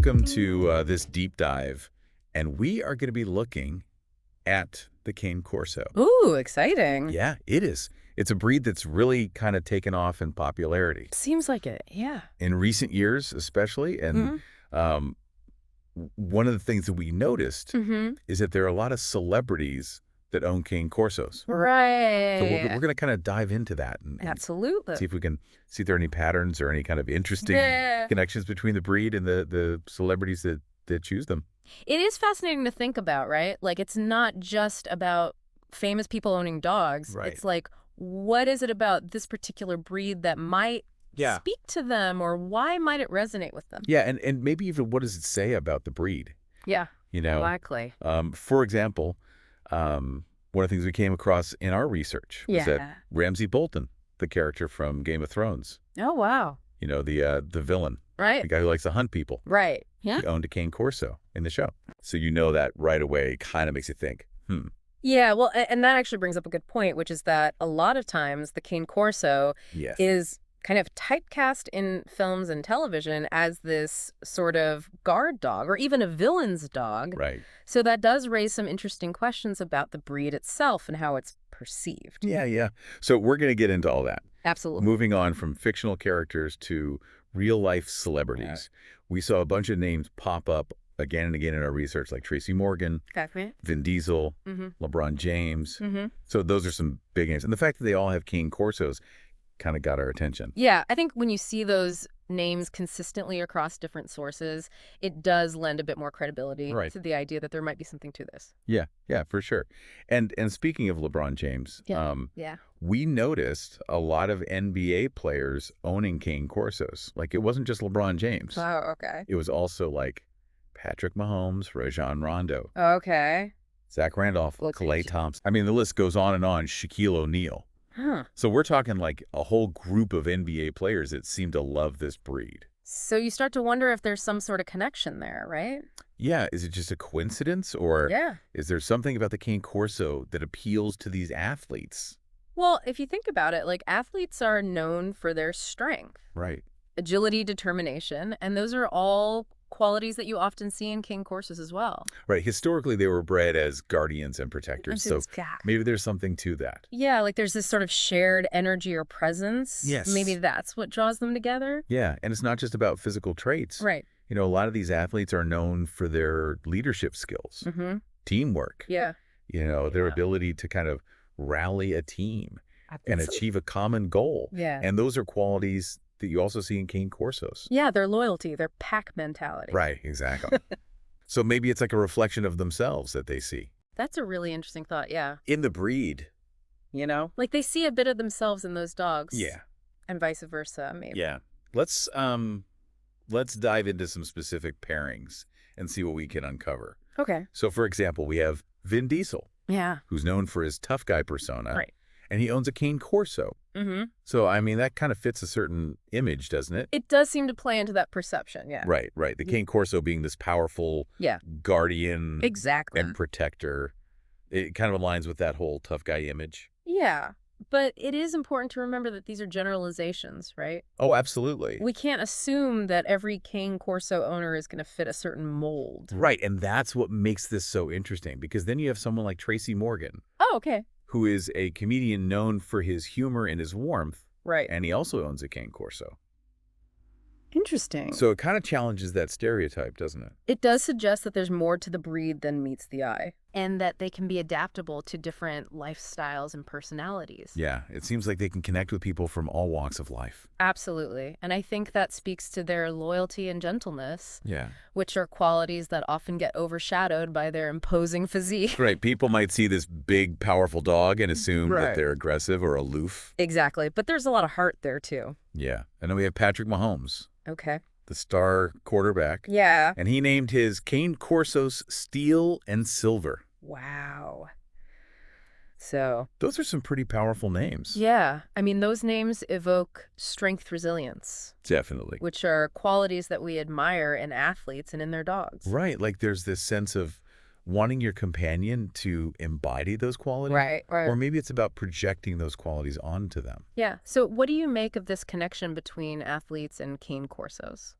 Welcome to this deep dive, and we are going to be looking at the Cane Corso. Ooh, exciting. Yeah, it is. It's a breed that's really kind of taken off in popularity. Seems like it, yeah. In recent years, especially, and um, one of the things that we noticed is that there are a lot of celebrities that own Cane Corsos. Right. So we're going to kind of dive into that and Absolutely. see if we can see if there are any patterns or any kind of interesting connections between the breed and the celebrities that choose them. It is fascinating to think about, right? Like, it's not just about famous people owning dogs. Right. It's like, what is it about this particular breed that might speak to them, or why might it resonate with them? Yeah, and maybe even what does it say about the breed? Yeah, You know, exactly. For example, one of the things we came across in our research was that Ramsay Bolton, the character from Game of Thrones, Oh, wow. you know, the villain, Right. the guy who likes to hunt people, Right. Yeah. he owned a Cane Corso in the show. So you know that right away kind of makes you think, Yeah, well, and that actually brings up a good point, which is that a lot of times the Cane Corso yes. is kind of typecast in films and television as this sort of guard dog or even a villain's dog. Right. So that does raise some interesting questions about the breed itself and how it's perceived. Yeah. So we're going to get into all that. Absolutely. Moving on from fictional characters to real-life celebrities. We saw a bunch of names pop up again and again in our research, like Tracy Morgan, Okay. Vin Diesel, LeBron James. So those are some big names. And the fact that they all have Cane Corsos kind of got our attention. Yeah, I think when you see those names consistently across different sources, it does lend a bit more credibility to the idea that there might be something to this. Yeah, for sure. And speaking of LeBron James, we noticed a lot of NBA players owning Cane Corsos. Like, it wasn't just LeBron James. Oh, okay. It was also like Patrick Mahomes, Rajon Rondo, Okay. Zach Randolph, Klay Thompson. I mean, the list goes on and on. Shaquille O'Neal. Huh. So we're talking like a whole group of NBA players that seem to love this breed. So you start to wonder if there's some sort of connection there, right? Yeah. Is it just a coincidence, or is there something about the Cane Corso that appeals to these athletes? Well, if you think about it, like, athletes are known for their strength, Right. agility, determination, and those are all qualities that you often see in Cane Corsos as well. Right. Historically, they were bred as guardians and protectors. So maybe there's something to that. Yeah, like there's this sort of shared energy or presence. Yes. Maybe that's what draws them together. Yeah. And it's not just about physical traits. Right. You know, a lot of these athletes are known for their leadership skills, teamwork. Yeah. You know, their ability to kind of rally a team and achieve a common goal. Yeah. And those are qualities that you also see in Cane Corsos. Yeah, their loyalty, their pack mentality. Right, exactly. So maybe it's like a reflection of themselves that they see. That's a really interesting thought, yeah. In the breed, you know? Like, they see a bit of themselves in those dogs. Yeah. And vice versa, maybe. Yeah. Let's dive into some specific pairings and see what we can uncover. Okay. So, for example, we have Vin Diesel. Yeah. Who's known for his tough guy persona. Right. And he owns a Cane Corso. So, I mean, that kind of fits a certain image, doesn't it? It does seem to play into that perception, yeah. Right. The Cane Corso being this powerful guardian and protector. It kind of aligns with that whole tough guy image. Yeah. But it is important to remember that these are generalizations, right? Oh, absolutely. We can't assume that every Cane Corso owner is going to fit a certain mold. Right. And that's what makes this so interesting, because then you have someone like Tracy Morgan. Oh, okay. Who is a comedian known for his humor and his warmth. Right. And he also owns a Cane Corso. Interesting. So it kind of challenges that stereotype, doesn't it? It does suggest that there's more to the breed than meets the eye, and that they can be adaptable to different lifestyles and personalities. Yeah, it seems like they can connect with people from all walks of life. Absolutely. And I think that speaks to their loyalty and gentleness, which are qualities that often get overshadowed by their imposing physique. Right. People might see this big, powerful dog and assume that they're aggressive or aloof. Exactly. But there's a lot of heart there, too. Yeah. And then we have Patrick Mahomes. Okay. The star quarterback. Yeah. And he named his Cane Corsos Steel and Silver. Wow. So those are some pretty powerful names. Yeah. I mean, those names evoke strength, resilience. Definitely. Which are qualities that we admire in athletes and in their dogs. Right. Like there's this sense of wanting your companion to embody those qualities. Right. Or maybe it's about projecting those qualities onto them. Yeah. So what do you make of this connection between athletes and Cane Corsos?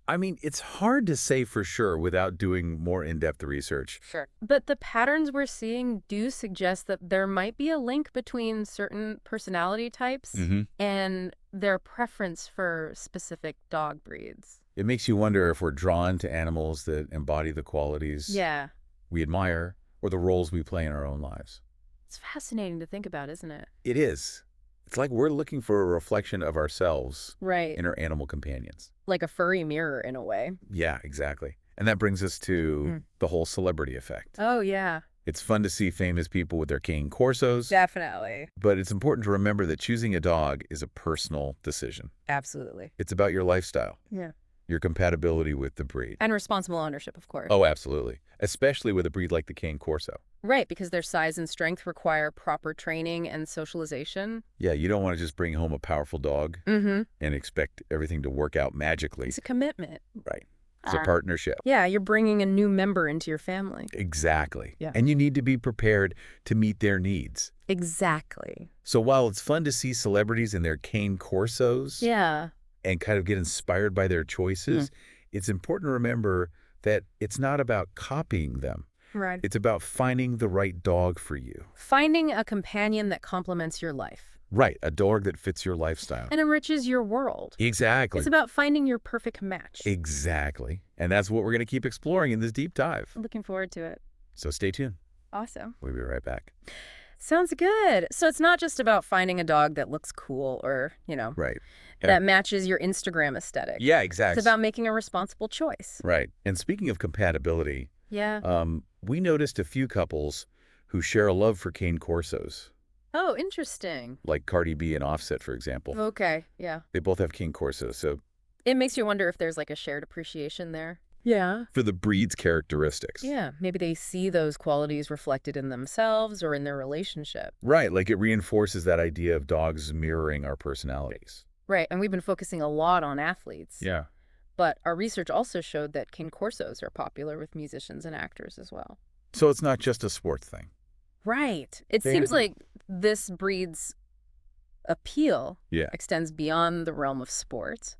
I mean, it's hard to say for sure without doing more in-depth research. Sure. But the patterns we're seeing do suggest that there might be a link between certain personality types and their preference for specific dog breeds. It makes you wonder if we're drawn to animals that embody the qualities we admire or the roles we play in our own lives. It's fascinating to think about, isn't it? It is. It's like we're looking for a reflection of ourselves in our animal companions. Like a furry mirror, in a way. Yeah, exactly. And that brings us to the whole celebrity effect. Oh, yeah. It's fun to see famous people with their Cane Corsos. Definitely. But it's important to remember that choosing a dog is a personal decision. Absolutely. It's about your lifestyle. Yeah. Your compatibility with the breed. And responsible ownership, of course. Oh, absolutely. Especially with a breed like the Cane Corso. Right, because their size and strength require proper training and socialization. Yeah, you don't want to just bring home a powerful dog and expect everything to work out magically. It's a commitment. Right. It's a partnership. Yeah, you're bringing a new member into your family. Exactly. Yeah. And you need to be prepared to meet their needs. Exactly. So while it's fun to see celebrities in their Cane Corsos and kind of get inspired by their choices, it's important to remember that it's not about copying them. Right. It's about finding the right dog for you. Finding a companion that complements your life. Right, a dog that fits your lifestyle. And enriches your world. Exactly. It's about finding your perfect match. Exactly. And that's what we're going to keep exploring in this deep dive. Looking forward to it. So stay tuned. Awesome. We'll be right back. Sounds good. So it's not just about finding a dog that looks cool or, that matches your Instagram aesthetic. Yeah, exactly. It's about making a responsible choice. Right. And speaking of compatibility, we noticed a few couples who share a love for Cane Corsos. Oh, interesting. Like Cardi B and Offset, for example. Okay, yeah. They both have Cane Corsos, so... It makes you wonder if there's like a shared appreciation there. Yeah. For the breed's characteristics. Yeah, maybe they see those qualities reflected in themselves or in their relationship. Right, like it reinforces that idea of dogs mirroring our personalities. Right, and we've been focusing a lot on athletes. Yeah. But our research also showed that Cane Corsos are popular with musicians and actors as well. So it's not just a sports thing. Right. It seems like this breed's appeal extends beyond the realm of sports.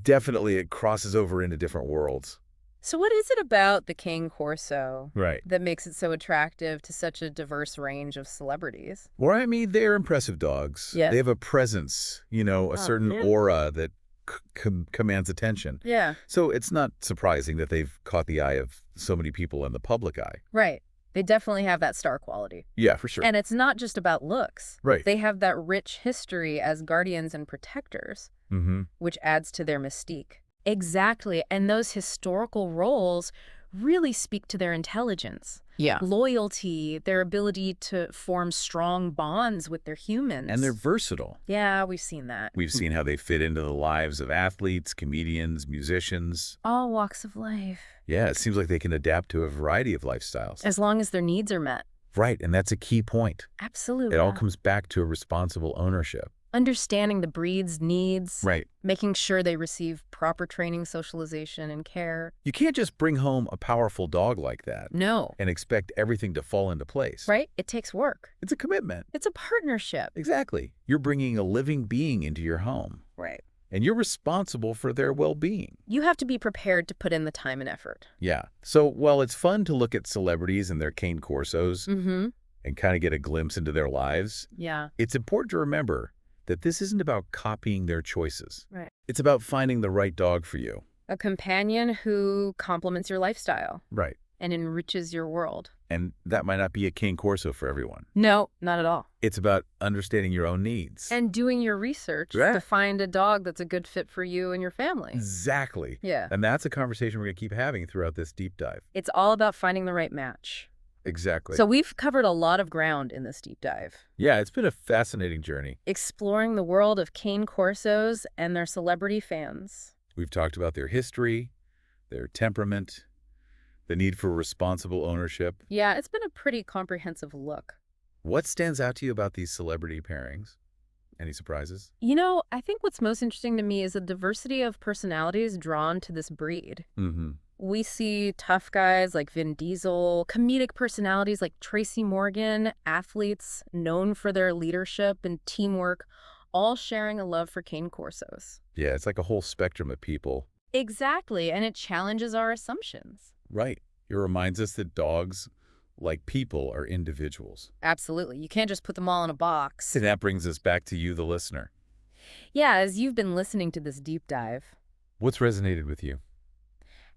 Definitely, it crosses over into different worlds. So what is it about the Cane Corso that makes it so attractive to such a diverse range of celebrities? Well, I mean, they're impressive dogs. Yeah. They have a presence, a certain aura that commands attention. Yeah. So it's not surprising that they've caught the eye of so many people in the public eye. Right. They definitely have that star quality. Yeah, for sure. And it's not just about looks. Right. They have that rich history as guardians and protectors, which adds to their mystique. Exactly. And those historical roles really speak to their intelligence. Yeah. Loyalty, their ability to form strong bonds with their humans. And they're versatile. Yeah, we've seen that. We've seen how they fit into the lives of athletes, comedians, musicians. All walks of life. Yeah, it seems like they can adapt to a variety of lifestyles. As long as their needs are met. Right, and that's a key point. Absolutely. It all comes back to a responsible ownership. Understanding the breed's needs. Right. Making sure they receive proper training, socialization, and care. You can't just bring home a powerful dog like that. No. And expect everything to fall into place. Right? It takes work. It's a commitment. It's a partnership. Exactly. You're bringing a living being into your home. Right. And you're responsible for their well-being. You have to be prepared to put in the time and effort. Yeah. So while it's fun to look at celebrities and their Cane Corsos and kind of get a glimpse into their lives, it's important to remember that this isn't about copying their choices. Right. It's about finding the right dog for you. A companion who complements your lifestyle. Right. And enriches your world. And that might not be a Cane Corso for everyone. No, not at all. It's about understanding your own needs. And doing your research to find a dog that's a good fit for you and your family. Exactly. Yeah. And that's a conversation we're going to keep having throughout this deep dive. It's all about finding the right match. Exactly. So we've covered a lot of ground in this deep dive. Yeah, it's been a fascinating journey. Exploring the world of Cane Corsos and their celebrity fans. We've talked about their history, their temperament, the need for responsible ownership. Yeah, it's been a pretty comprehensive look. What stands out to you about these celebrity pairings? Any surprises? I think what's most interesting to me is the diversity of personalities drawn to this breed. We see tough guys like Vin Diesel, comedic personalities like Tracy Morgan, athletes known for their leadership and teamwork, all sharing a love for Cane Corsos. Yeah, it's like a whole spectrum of people. Exactly, and it challenges our assumptions. Right. It reminds us that dogs, like people, are individuals. Absolutely. You can't just put them all in a box. And that brings us back to you, the listener. Yeah, as you've been listening to this deep dive, What's resonated with you?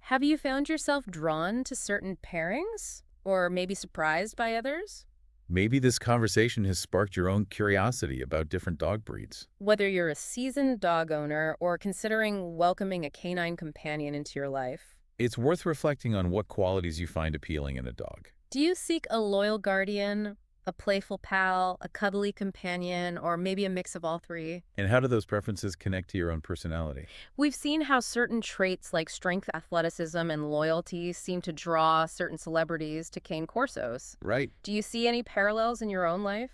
have you found yourself drawn to certain pairings? Or maybe surprised by others? Maybe this conversation has sparked your own curiosity about different dog breeds. Whether you're a seasoned dog owner or considering welcoming a canine companion into your life, It's worth reflecting on what qualities you find appealing in a dog. do you seek a loyal guardian, a playful pal, a cuddly companion, or maybe a mix of all three? And how do those preferences connect to your own personality? We've seen how certain traits like strength, athleticism, and loyalty seem to draw certain celebrities to Cane Corsos. Right. Do you see any parallels in your own life?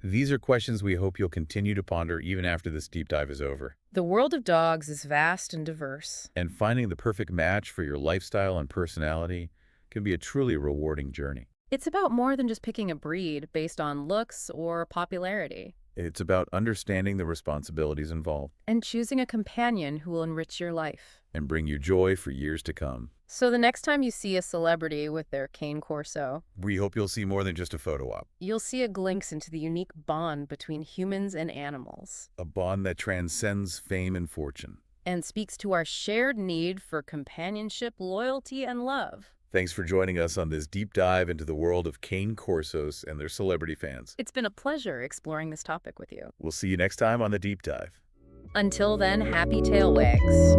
These are questions we hope you'll continue to ponder even after this deep dive is over. The world of dogs is vast and diverse. And finding the perfect match for your lifestyle and personality can be a truly rewarding journey. It's about more than just picking a breed based on looks or popularity. It's about understanding the responsibilities involved And choosing a companion who will enrich your life. and bring you joy for years to come. So the next time you see a celebrity with their Cane Corso, We hope you'll see more than just a photo op, you'll see a glimpse into the unique bond between humans and animals, a bond that transcends fame and fortune. and speaks to our shared need for companionship, loyalty, and love. Thanks for joining us on this deep dive into the world of Cane Corsos and their celebrity fans. It's been a pleasure exploring this topic with you. We'll see you next time on the deep dive. Until then, happy tail wags.